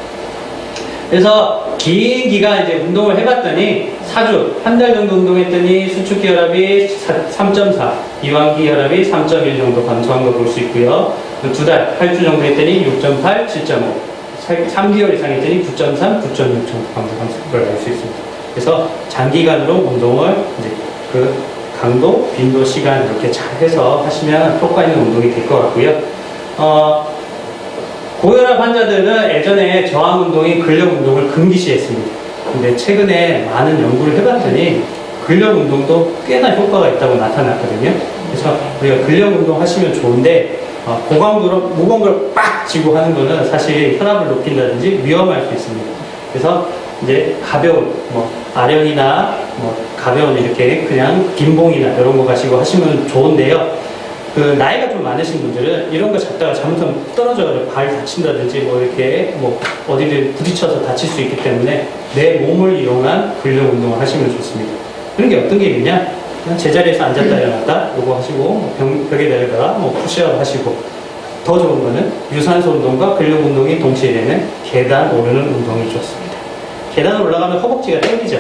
Speaker 1: 그래서 긴 기간 이제 운동을 해봤더니 4주, 한 달 정도 운동했더니 수축기 혈압이 3.4, 이완기 혈압이 3.1 정도 감소한 걸 볼 수 있고요. 2달, 8주 정도 했더니 6.8, 7.5, 3개월 이상 했더니 9.3, 9.6 정도 감소한 걸 알 수 있습니다. 그래서 장기간으로 운동을 이제 그 강도, 빈도, 시간 이렇게 잘 해서 하시면 효과 있는 운동이 될 것 같고요. 고혈압 환자들은 예전에 저항 운동이 근력 운동을 금기시했습니다. 근데 최근에 많은 연구를 해봤더니 근력 운동도 꽤나 효과가 있다고 나타났거든요. 그래서 우리가 근력 운동 하시면 좋은데 고강도로 무거운 걸 빡 쥐고 하는 거는 사실 혈압을 높인다든지 위험할 수 있습니다. 그래서 이제 가벼운 아령이나 가벼운 이렇게 그냥 빈봉이나 이런 거 가시고 하시면 좋은데요. 나이가 좀 많으신 분들은 이런 거 잡다가 잘못하면 떨어져서 발 다친다든지 이렇게 어디를 부딪혀서 다칠 수 있기 때문에 내 몸을 이용한 근력 운동을 하시면 좋습니다. 그런 게 어떤 게 있냐? 그냥 제자리에서 앉았다 일어났다 요거 하시고 벽에 내려다가 푸시업 하시고, 더 좋은 거는 유산소 운동과 근력 운동이 동시에 되는 계단 오르는 운동이 좋습니다. 계단을 올라가면 허벅지가 당기죠.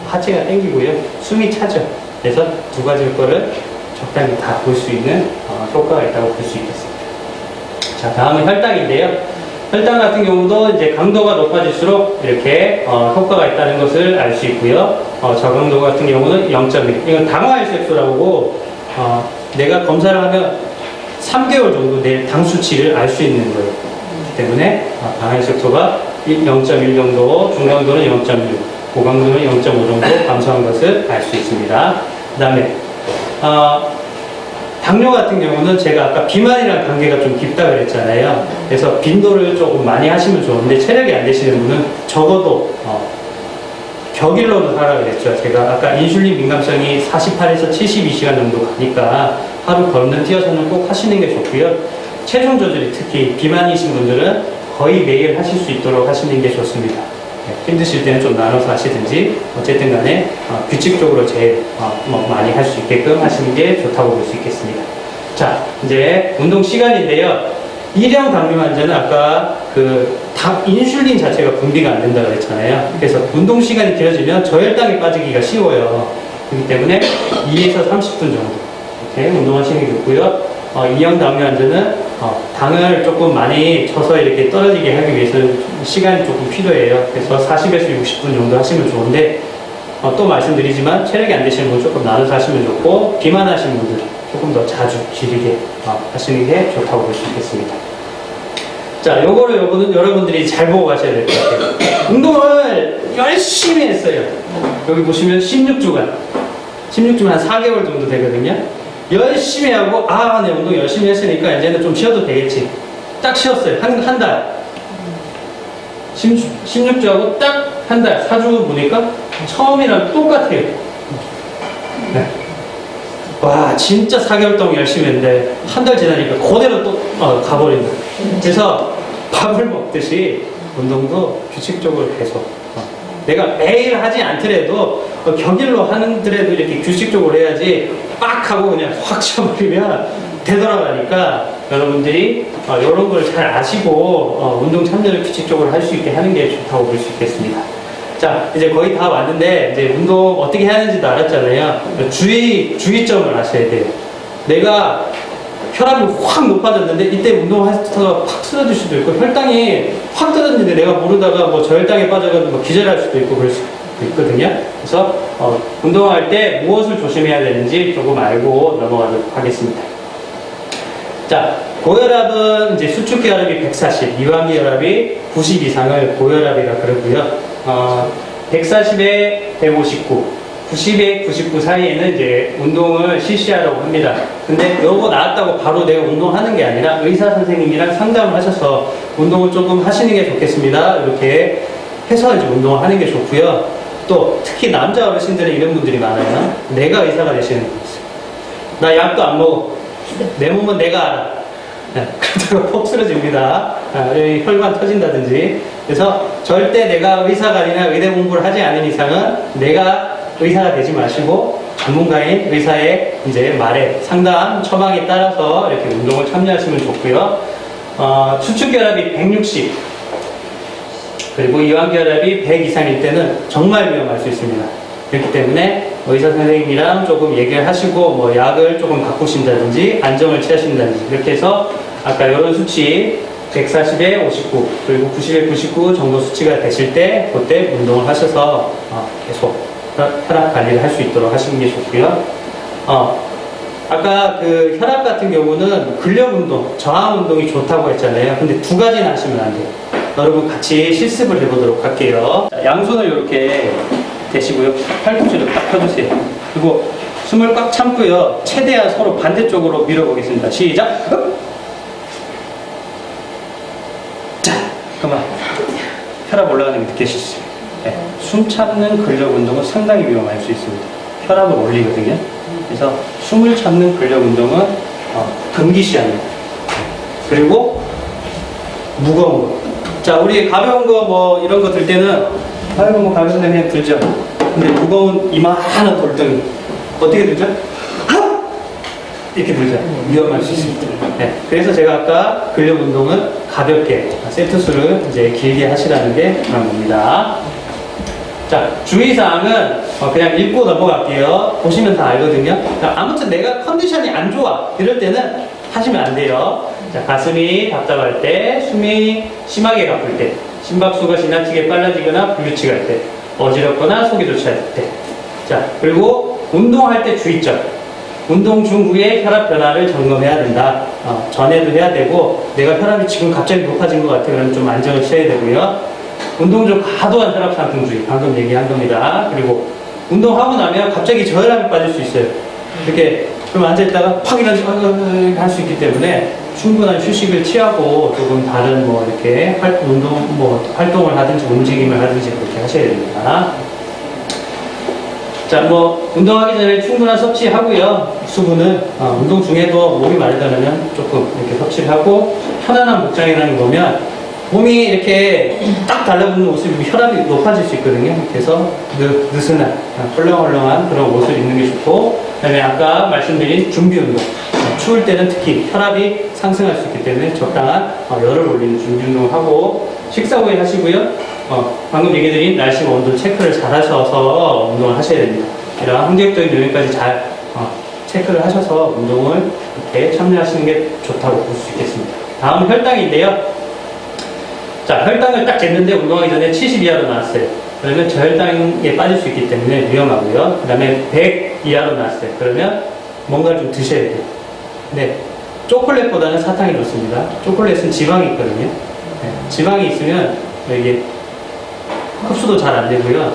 Speaker 1: 하체가 당기고요. 숨이 차죠. 그래서 두 가지 거를 적당히 다 볼 수 있는 효과가 있다고 볼 수 있겠습니다. 자, 다음은 혈당인데요. 혈당 같은 경우도 이제 강도가 높아질수록 이렇게 효과가 있다는 것을 알 수 있고요. 저강도 같은 경우는 0.1. 이건 당화혈색소라고 내가 검사를 하면 3개월 정도 내 당 수치를 알 수 있는 거예요. 그렇기 때문에 당화혈색소가 0.1 정도, 중강도는 0.6, 고강도는 0.5 정도 감소한 것을 알 수 있습니다. 그 다음에 당뇨 같은 경우는 제가 아까 비만이랑 관계가 좀 깊다 그랬잖아요. 그래서 빈도를 조금 많이 하시면 좋은데 체력이 안 되시는 분은 적어도 격일로는 하라 그랬죠. 제가 아까 인슐린 민감성이 48에서 72시간 정도 가니까 하루 걷는 뛰어서는 꼭 하시는 게 좋고요. 체중 조절이 특히 비만이신 분들은 거의 매일 하실 수 있도록 하시는 게 좋습니다. 힘드실 때는 좀 나눠서 하시든지 어쨌든 간에 규칙적으로 제일 많이 할 수 있게끔 하시는 게 좋다고 볼 수 있겠습니다. 자, 이제 운동 시간인데요. 1형 당뇨 환자는 아까 인슐린 자체가 분비가 안 된다고 그랬잖아요. 그래서 운동 시간이 길어지면 저혈당에 빠지기가 쉬워요. 그렇기 때문에 2에서 30분 정도 이렇게 운동하시는 게 좋고요. 2형 당뇨 환자는 당을 조금 많이 쳐서 이렇게 떨어지게 하기 위해서는 시간이 조금 필요해요. 그래서 40에서 60분 정도 하시면 좋은데 또 말씀드리지만 체력이 안 되시는 분 조금 나눠서 하시면 좋고 비만하신 분들 조금 더 자주 길게 하시는 게 좋다고 볼 수 있겠습니다. 자, 요거는 여러분들이 잘 보고 가셔야 될 것 같아요. 운동을 열심히 했어요. 여기 보시면 16주간 한 4개월 정도 되거든요. 열심히 하고 내 운동 열심히 했으니까 이제는 좀 쉬어도 되겠지. 딱 쉬었어요. 한 달. 16주하고 딱 한 달. 4주 보니까 처음이랑 똑같아요. 네. 와, 진짜 4개월 동안 열심히 했는데 한 달 지나니까 그대로 또 가버린다. 그래서 밥을 먹듯이 운동도 규칙적으로 계속 내가 매일 하지 않더라도 격일로 하는더라도 이렇게 규칙적으로 해야지 빡 하고 그냥 확 쳐버리면 되돌아가니까 여러분들이 이런 걸 잘 아시고 운동 참여를 규칙적으로 할 수 있게 하는 게 좋다고 볼 수 있겠습니다. 자, 이제 거의 다 왔는데 이제 운동 어떻게 해야 하는지도 알았잖아요. 주의점을 아셔야 돼요. 내가 혈압이 확 높아졌는데 이때 운동하다가 팍 쓰러질 수도 있고 혈당이 확 떨어졌는데 내가 모르다가 뭐 저혈당에 빠져가지고 기절할 수도 있고 그럴 수도 있거든요. 그래서 운동할 때 무엇을 조심해야 되는지 조금 알고 넘어가도록 하겠습니다. 자, 고혈압은 이제 수축기 혈압이 140, 이완기 혈압이 90 이상을 고혈압이라 그러고요. 140에 159, 90에 99 사이에는 이제 운동을 실시하라고 합니다. 근데 요거 나왔다고 바로 내가 운동하는 게 아니라 의사 선생님이랑 상담을 하셔서 운동을 조금 하시는 게 좋겠습니다. 이렇게 해서 이제 운동을 하는 게 좋고요. 또 특히 남자 어르신들은 이런 분들이 많아요. 내가 의사가 되시는 분이 있어요. 나 약도 안 먹어. 내 몸은 내가 알아. 그러다가 폭 쓰러집니다. 혈관 터진다든지. 그래서 절대 내가 의사가 아니라 의대 공부를 하지 않은 이상은 내가 의사가 되지 마시고 전문가인 의사의 이제 말에 상담 처방에 따라서 이렇게 운동을 참여하시면 좋고요. 수축혈압이 160 그리고 이완결합이 100 이상일 때는 정말 위험할 수 있습니다. 그렇기 때문에 의사 선생님이랑 조금 얘기를 하시고 뭐 약을 조금 바꾸신다든지 안정을 취하신다든지 이렇게 해서 아까 이런 수치 140에 59 그리고 90에 99 정도 수치가 되실 때 그때 운동을 하셔서 계속 혈압 관리를 할 수 있도록 하시는 게 좋고요. 아까 그 혈압 같은 경우는 근력 운동, 저항 운동이 좋다고 했잖아요. 근데 두 가지는 하시면 안 돼요. 여러분 같이 실습을 해보도록 할게요. 양손을 이렇게 대시고요. 팔꿈치를 딱 펴주세요. 그리고 숨을 꽉 참고요. 최대한 서로 반대쪽으로 밀어보겠습니다. 시작! 자, 그만. 혈압 올라가는 게 느껴지시죠? 네. 숨 참는 근력 운동은 상당히 위험할 수 있습니다. 혈압을 올리거든요. 그래서 숨을 참는 근력 운동은 금기시합니다. 그리고 무거운 거. 자, 우리 가벼운 거 뭐 이런 거 들 때는 아이고 뭐 가벼운 데 그냥 들죠. 근데 무거운 이만한 돌덩이 어떻게 들죠? 이렇게 들죠. 위험할 수 있습니다. 네. 그래서 제가 아까 근력 운동은 가볍게 세트 수를 이제 길게 하시라는 게 그런 겁니다. 자, 주의사항은 그냥 읽고 넘어갈게요. 보시면 다 알거든요. 자, 아무튼 내가 컨디션이 안 좋아. 이럴 때는 하시면 안 돼요. 자, 가슴이 답답할 때, 숨이 심하게 가쁠 때, 심박수가 지나치게 빨라지거나 불규칙할 때, 어지럽거나 속이 좋지 않을 때. 자, 그리고 운동할 때 주의점. 운동 중후에 혈압 변화를 점검해야 된다. 전에도 해야 되고, 내가 혈압이 지금 갑자기 높아진 것 같아. 그러면 좀 안정을 취해야 되고요. 운동 중 과도한 혈압 상승 주의. 방금 얘기한 겁니다. 그리고 운동하고 나면 갑자기 저혈압이 빠질 수 있어요. 이렇게 좀 앉아있다가 팍 일어나서 할 수 있기 때문에 충분한 휴식을 취하고 조금 다른 뭐 이렇게 활동을 하든지 움직임을 하든지 그렇게 하셔야 됩니다. 자, 뭐 운동하기 전에 충분한 섭취하고요. 수분은 운동 중에도 몸이 마르다면 조금 이렇게 섭취를 하고 편안한 복장이라는 거면 몸이 이렇게 딱 달라붙는 옷을 입으면 혈압이 높아질 수 있거든요. 그래서 느슨한 헐렁헐렁한 그런 옷을 입는 게 좋고, 그다음에 아까 말씀드린 준비 운동. 추울 때는 특히 혈압이 상승할 수 있기 때문에 적당한 열을 올리는 준비 운동을 하고, 식사 후에 하시고요. 방금 얘기드린 날씨와 온도 체크를 잘 하셔서 운동을 하셔야 됩니다. 이런 환경적인 요인까지 잘 체크를 하셔서 운동을 이렇게 참여하시는 게 좋다고 볼 수 있겠습니다. 다음 혈당인데요. 자, 혈당을 딱 쟀는데 운동하기 전에 70 이하로 나왔어요. 그러면 저혈당에 빠질 수 있기 때문에 위험하고요. 그 다음에 100 이하로 나왔어요. 그러면 뭔가를 좀 드셔야 돼요. 근데 초콜릿보다는 사탕이 좋습니다. 초콜릿은 지방이 있거든요. 네, 지방이 있으면 이게 흡수도 잘 안 되고요.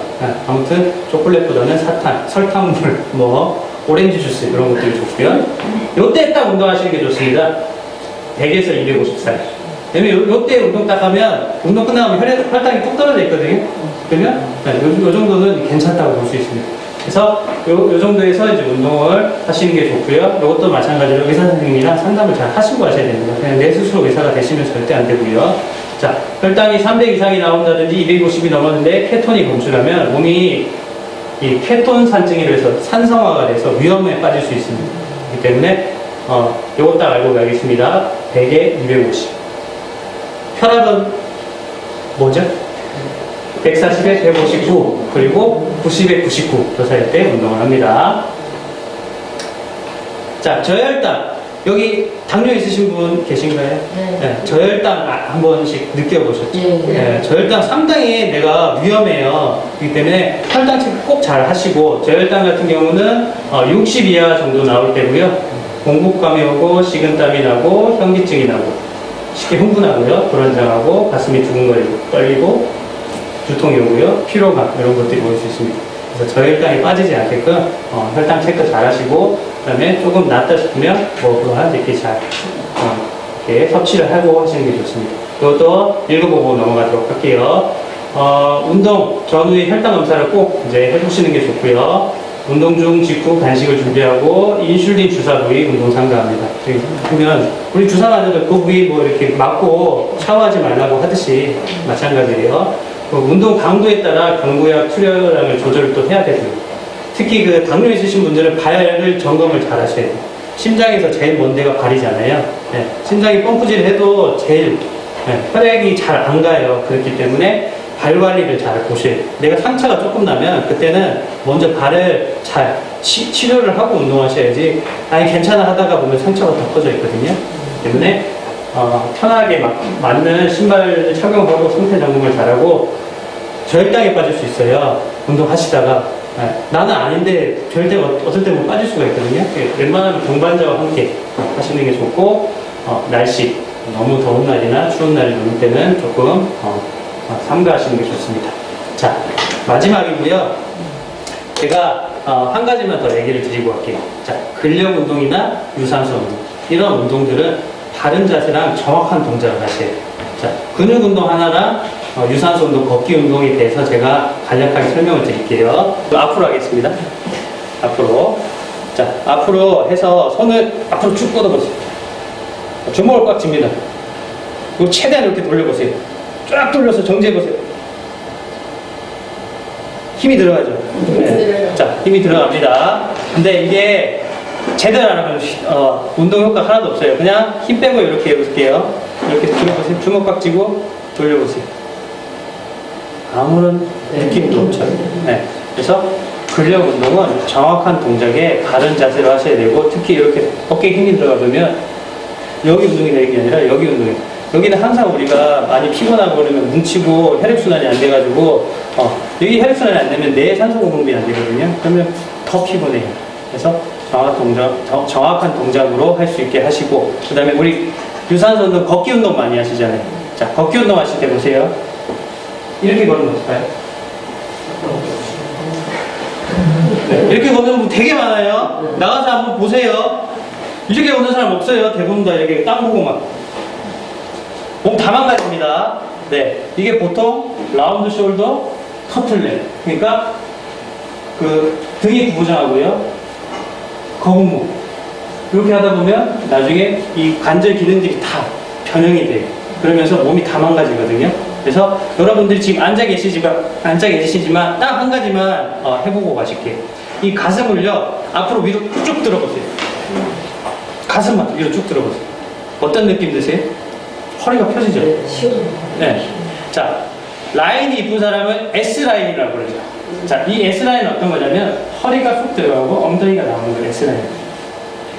Speaker 1: 아무튼 초콜릿보다는 사탕, 설탕물, 뭐 오렌지 주스 이런 것들이 좋고요. 요때 딱 운동하시는 게 좋습니다. 100에서 250살. 왜냐면 요때 운동 딱 하면 운동 끝나면 혈당이 뚝 떨어져 있거든요. 그러면 요 정도는 괜찮다고 볼 수 있습니다. 그래서 요 정도에서 이제 운동을 하시는 게 좋고요. 이것도 마찬가지로 의사 선생님이랑 상담을 잘 하시고 하셔야 됩니다. 그냥 내 스스로 의사가 되시면 절대 안 되고요. 자, 혈당이 300 이상이 나온다든지 250이 넘었는데 케톤이 검출하면 몸이 이 케톤 산증이라 해서 산성화가 돼서 위험에 빠질 수 있습니다. 그렇기 때문에 요거 딱 알고 가겠습니다. 100에 250. 혈압은 뭐죠? 140에 159 그리고 90에 99 그 사이 때 운동을 합니다. 자, 저혈당 여기 당뇨 있으신 분 계신가요?
Speaker 2: 네.
Speaker 1: 네, 저혈당 한 번씩 느껴보셨죠?
Speaker 2: 네.
Speaker 1: 네, 저혈당 상당히 내가 위험해요. 그렇기 때문에 혈당 체크 꼭 잘 하시고, 저혈당 같은 경우는 60 이하 정도 나올 때고요. 공복감이 오고 식은땀이 나고 현기증이 나고 쉽게 흥분하고요, 불안정하고 가슴이 두근거리고 떨리고 두통이 오고요, 피로감 이런 것들이 올 수 있습니다. 그래서 저혈당이 빠지지 않게끔 혈당 체크 잘 하시고, 그 다음에 조금 낫다 싶으면 뭐그러한 이렇게 잘 이렇게 섭취를 하고 하시는 게 좋습니다. 이것도 읽어보고 넘어가도록 할게요. 운동 전후에 혈당 검사를 꼭 이제 해보시는 게 좋고요. 운동 중 직후 간식을 준비하고 인슐린 주사 부위 운동 상가합니다. 그러면 우리 주사 맞아도 그 부위 뭐 이렇게 맞고 샤워하지 말라고 하듯이 마찬가지예요. 그 운동 강도에 따라 경구약 투여량을 조절을 또 해야 되고요. 특히 그 당뇨 있으신 분들은 발을 점검을 잘 하셔야 돼요. 심장에서 제일 먼 데가 발이잖아요. 네, 심장이 펌프질 해도 제일 혈액이 잘 안 가요. 그렇기 때문에 발 관리를 잘 보셔야 돼요. 내가 상처가 조금 나면 그때는 먼저 발을 잘 치료를 하고 운동하셔야지, 아니 괜찮아 하다가 보면 상처가 더 커져 있거든요. 때문에 편하게 맞는 신발을 착용하고 상태 점검을 잘하고, 저혈당에 빠질 수 있어요. 운동하시다가 나는 아닌데 저혈당 어떨 때 보면 빠질 수가 있거든요. 웬만하면 동반자와 함께 하시는 게 좋고, 날씨 너무 더운 날이나 추운 날이 넘을 때는 조금 삼가하시는 게 좋습니다. 자, 마지막이고요. 제가 한 가지만 더 얘기를 드리고 갈게요. 자, 근력 운동이나 유산소 운동, 이런 운동들은 바른 자세랑 정확한 동작을 하셔야 돼요. 자, 근육 운동 하나랑 유산소 운동, 걷기 운동에 대해서 제가 간략하게 설명을 드릴게요. 앞으로 하겠습니다. 앞으로. 자, 앞으로 해서 손을 앞으로 쭉 뻗어보세요. 주먹을 꽉 쥡니다. 그리고 최대한 이렇게 돌려보세요. 쫙 돌려서 정지해보세요. 힘이 들어가죠? 네. 자, 힘이 들어갑니다. 근데 이게 제대로 안 하면 운동 효과 하나도 없어요. 그냥 힘 빼고 이렇게 해볼게요. 이렇게 돌려보세요. 주먹 꽉 쥐고 돌려보세요. 아무런 느낌도 없죠. 네. 그래서 근력 운동은 정확한 동작에 바른 자세로 하셔야 되고, 특히 이렇게 어깨에 힘이 들어가 보면 여기 운동이 되는 게 아니라 여기 운동이. 여기는 항상 우리가 많이 피곤하고 그러면 뭉치고 혈액순환이 안 돼가지고, 여기 혈액순환이 안 되면 뇌 산소 공급이 안 되거든요. 그러면 더 피곤해요. 그래서 정확한 동작으로 할 수 있게 하시고, 그 다음에 우리 유산소 운동, 걷기 운동 많이 하시잖아요. 자, 걷기 운동 하실 때 보세요. 이렇게 걸으면 어떨까요? 네, 이렇게 걷는 분 되게 많아요. 나가서 한번 보세요. 이렇게 걷는 사람 없어요. 대부분 다 이렇게 땅 보고 막. 몸 다 망가집니다. 네, 이게 보통 라운드 숄더 터틀넥. 그러니까 그 등이 구부정하고요. 거북목. 이렇게 하다 보면 나중에 이 관절 기능들이 다 변형이 돼요. 그러면서 몸이 다 망가지거든요. 그래서 여러분들이 지금 앉아 계시지만 딱 한 가지만 해보고 가실게요. 이 가슴을요 앞으로 위로 쭉 들어보세요. 가슴만 위로 쭉 들어보세요. 어떤 느낌 드세요? 허리가 펴지죠? 네. 자, 라인이 이쁜 사람은 S라인이라고 그러죠. 자, 이 S라인은 어떤 거냐면 허리가 쭉 들어가고 엉덩이가 나오는 거예요. S라인.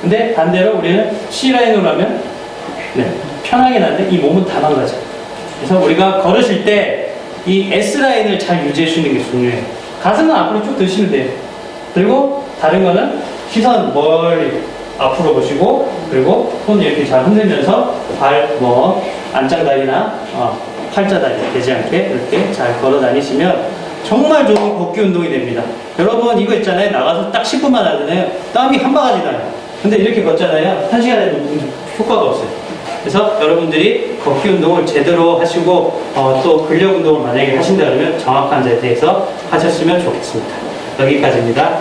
Speaker 1: 근데 반대로 우리는 C라인으로 하면 편하게 나는데 이 몸은 다 망가져. 그래서 우리가 걸으실 때 이 S라인을 잘 유지해 주시는 게 중요해요. 가슴은 앞으로 쭉 드시면 돼요. 그리고 다른 거는 시선 멀리 앞으로 보시고, 그리고 손 이렇게 잘 흔들면서 안짱다리나 팔자다리 되지 않게 이렇게 잘 걸어 다니시면 정말 좋은 걷기 운동이 됩니다. 여러분 이거 있잖아요. 나가서 딱 10분만 하잖아요. 땀이 한 바가지 나요. 근데 이렇게 걷잖아요. 1시간에도 효과가 없어요. 그래서 여러분들이 걷기 운동을 제대로 하시고 또 근력 운동을 만약에 하신다 그러면 정확한 자세에서 하셨으면 좋겠습니다. 여기까지입니다.